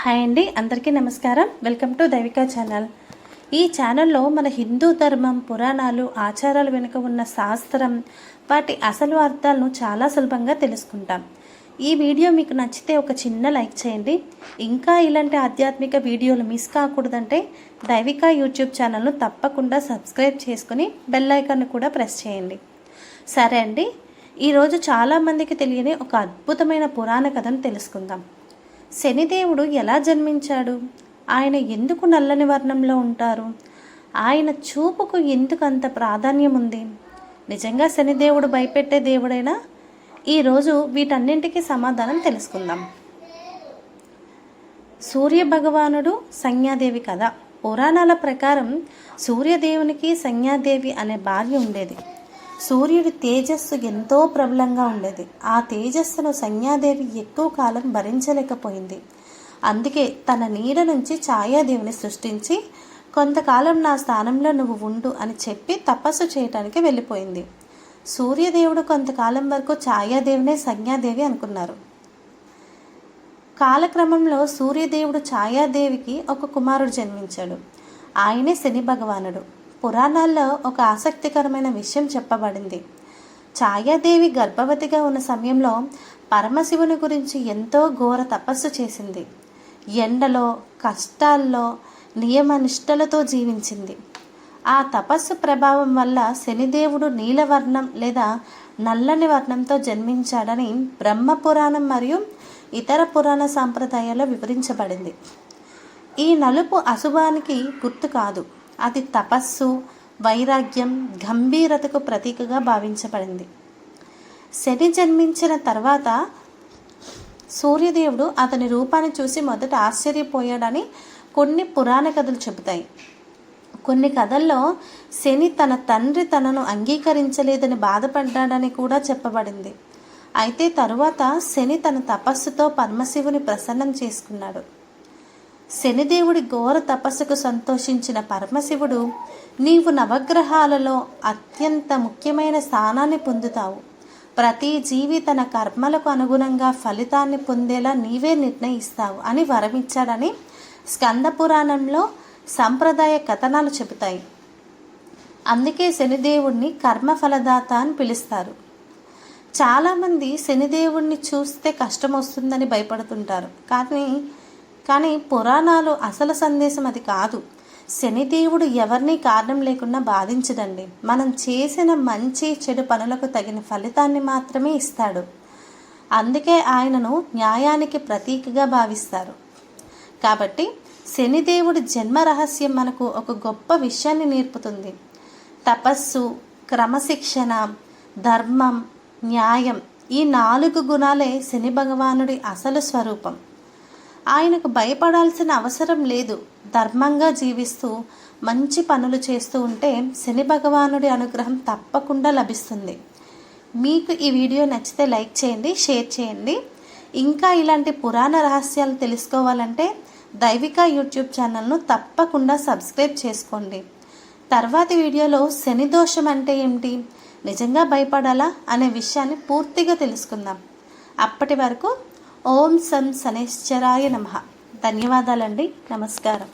Hi అండి, అందరికీ నమస్కారం. వెల్కమ్ టు దైవిక ఛానల్. ఈ ఛానల్లో మన హిందూ ధర్మం, పురాణాలు, ఆచారాలు వెనుక ఉన్న శాస్త్రం, వాటి అసలు అర్థాలను చాలా సులభంగా తెలుసుకుంటాం. ఈ వీడియో మీకు నచ్చితే ఒక చిన్న లైక్ చేయండి. ఇంకా ఇలాంటి ఆధ్యాత్మిక వీడియోలు మిస్ కాకూడదంటే దైవిక యూట్యూబ్ ఛానల్ను తప్పకుండా సబ్స్క్రైబ్ చేసుకుని బెల్ ఐకాన్ను కూడా ప్రెస్ చేయండి. సరే అండి, ఈరోజు చాలామందికి తెలియని ఒక అద్భుతమైన పురాణ కథను తెలుసుకుందాం. శనిదేవుడు ఎలా జన్మించాడు? ఆయన ఎందుకు నల్లని వర్ణంలో ఉంటారు? ఆయన చూపుకు ఎందుకు అంత ప్రాధాన్యం ఉంది? నిజంగా శనిదేవుడు భయపెట్టే దేవుడైనా? ఈరోజు వీటన్నింటికీ సమాధానం తెలుసుకుందాం. సూర్య భగవానుడు, సంజ్ఞాదేవి కథ. పురాణాల ప్రకారం సూర్యదేవునికి సంజ్ఞాదేవి అనే భార్య ఉండేది. సూర్యుడి తేజస్సు ఎంతో ప్రబలంగా ఉండేది. ఆ తేజస్సును సంజ్ఞాదేవి ఎక్కువ కాలం భరించలేకపోయింది. అందుకే తన నీడ నుంచి ఛాయాదేవిని సృష్టించి కొంతకాలం నా స్థానంలో నువ్వు ఉండు అని చెప్పి తపస్సు చేయటానికి వెళ్ళిపోయింది. సూర్యదేవుడు కొంతకాలం వరకు ఛాయాదేవినే సంజ్ఞాదేవి అనుకున్నారు. కాలక్రమంలో సూర్యదేవుడు ఛాయాదేవికి ఒక కుమారుడు జన్మించాడు. ఆయనే శని భగవానుడు. పురాణాల్లో ఒక ఆసక్తికరమైన విషయం చెప్పబడింది. ఛాయాదేవి గర్భవతిగా ఉన్న సమయంలో పరమశివుని గురించి ఎంతో ఘోర తపస్సు చేసింది. ఎండలో, కష్టాల్లో, నియమనిష్టలతో జీవించింది. ఆ తపస్సు ప్రభావం వల్ల శనిదేవుడు నీలవర్ణం లేదా నల్లని వర్ణంతో జన్మించాడని బ్రహ్మపురాణం మరియు ఇతర పురాణ సాంప్రదాయాల్లో వివరించబడింది. ఈ నలుపు అశుభానికి గుర్తు కాదు, అది తపస్సు, వైరాగ్యం, గంభీరతకు ప్రతీకగా భావించబడింది. శని జన్మించిన తర్వాత సూర్యదేవుడు అతని రూపాన్ని చూసి మొదట ఆశ్చర్యపోయాడని కొన్ని పురాణ కథలు చెబుతాయి. కొన్ని కథల్లో శని తన తండ్రి తనను అంగీకరించలేదని బాధపడ్డాడని కూడా చెప్పబడింది. అయితే తరువాత శని తన తపస్సుతో పరమశివుని ప్రసన్నం చేసుకున్నాడు. శనిదేవుడి ఘోర తపస్సుకు సంతోషించిన పరమశివుడు, నీవు నవగ్రహాలలో అత్యంత ముఖ్యమైన స్థానాన్ని పొందుతావు. ప్రతి జీవి తన కర్మలకు అనుగుణంగా ఫలితాన్ని పొందేలా నీవే నిర్ణయిస్తావు అని వరమిచ్చాడని స్కంద పురాణంలో సంప్రదాయ కథనాలు చెబుతాయి. అందుకే శనిదేవుడిని కర్మఫలదాత అని పిలుస్తారు. చాలామంది శనిదేవుడిని చూస్తే కష్టం వస్తుందని భయపడుతుంటారు. కానీ పురాణాలు అసలు సందేశం అది కాదు. శనిదేవుడు ఎవరిని కారణం లేకుండా బాధించడండి. మనం చేసిన మంచి చెడు పనులకు తగిన ఫలితాన్ని మాత్రమే ఇస్తాడు. అందుకే ఆయనను న్యాయానికి ప్రతీకగా భావిస్తారు. కాబట్టి శనిదేవుడి జన్మ రహస్యం మనకు ఒక గొప్ప విషయాన్ని నేర్పుతుంది. తపస్సు, క్రమశిక్షణ, ధర్మం, న్యాయం, ఈ 4 గుణాలే శని భగవానుడి అసలు స్వరూపం. ఆయనకు భయపడాల్సిన అవసరం లేదు. ధర్మంగా జీవిస్తూ మంచి పనులు చేస్తూ ఉంటే శని భగవానుడి అనుగ్రహం తప్పకుండా లభిస్తుంది. మీకు ఈ వీడియో నచ్చితే లైక్ చేయండి, షేర్ చేయండి. ఇంకా ఇలాంటి పురాణ రహస్యాలు తెలుసుకోవాలంటే దైవిక యూట్యూబ్ ఛానల్ను తప్పకుండా సబ్స్క్రైబ్ చేసుకోండి. తర్వాతి వీడియోలో శని దోషం అంటే ఏమిటి, నిజంగా భయపడాలా అనే విషయాన్ని పూర్తిగా తెలుసుకుందాం. అప్పటి వరకు ఓం సం శనైశ్చరాయ నమః. ధన్యవాదాలండి. నమస్కారం.